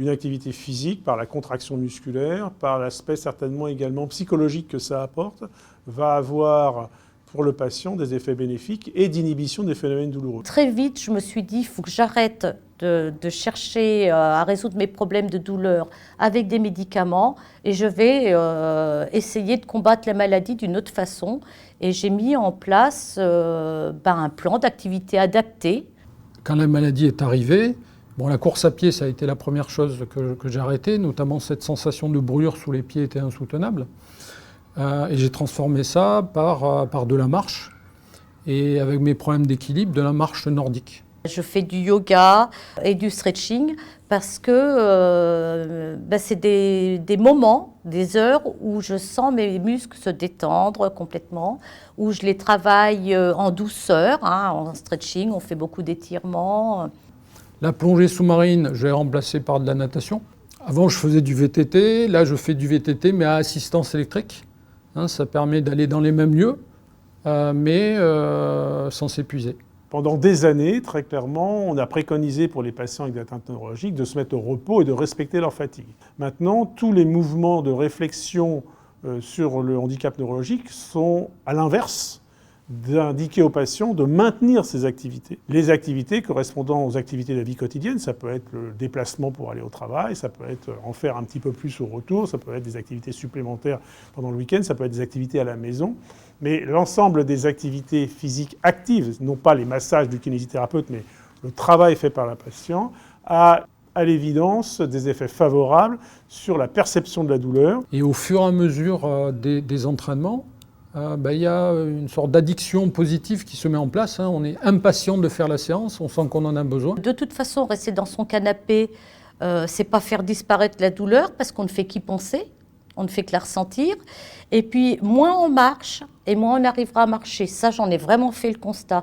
une activité physique, par la contraction musculaire, par l'aspect certainement également psychologique que ça apporte, va avoir pour le patient des effets bénéfiques et d'inhibition des phénomènes douloureux. Très vite, je me suis dit, il faut que j'arrête de chercher à résoudre mes problèmes de douleur avec des médicaments et je vais essayer de combattre la maladie d'une autre façon. Et j'ai mis en place un plan d'activité adapté. Quand la maladie est arrivée, la course à pied, ça a été la première chose que j'ai arrêtée, notamment cette sensation de brûlure sous les pieds était insoutenable. Et j'ai transformé ça par de la marche, et avec mes problèmes d'équilibre, de la marche nordique. Je fais du yoga et du stretching parce que c'est des moments, des heures où je sens mes muscles se détendre complètement, où je les travaille en douceur, en stretching, on fait beaucoup d'étirements. La plongée sous-marine, je l'ai remplacée par de la natation. Avant, je faisais du VTT, là je fais du VTT mais à assistance électrique. Ça permet d'aller dans les mêmes lieux, mais sans s'épuiser. Pendant des années, très clairement, on a préconisé pour les patients avec des atteintes neurologiques de se mettre au repos et de respecter leur fatigue. Maintenant, tous les mouvements de réflexion sur le handicap neurologique sont à l'inverse d'indiquer aux patients de maintenir ces activités. Les activités correspondant aux activités de la vie quotidienne, ça peut être le déplacement pour aller au travail, ça peut être en faire un petit peu plus au retour, ça peut être des activités supplémentaires pendant le week-end, ça peut être des activités à la maison. Mais l'ensemble des activités physiques actives, non pas les massages du kinésithérapeute, mais le travail fait par la patiente, a à l'évidence des effets favorables sur la perception de la douleur. Et au fur et à mesure des entraînements, il y a une sorte d'addiction positive qui se met en place. On est impatient de faire la séance, on sent qu'on en a besoin. De toute façon, rester dans son canapé, c'est pas faire disparaître la douleur parce qu'on ne fait qu'y penser, on ne fait que la ressentir. Et puis, moins on marche et moins on arrivera à marcher. Ça, j'en ai vraiment fait le constat.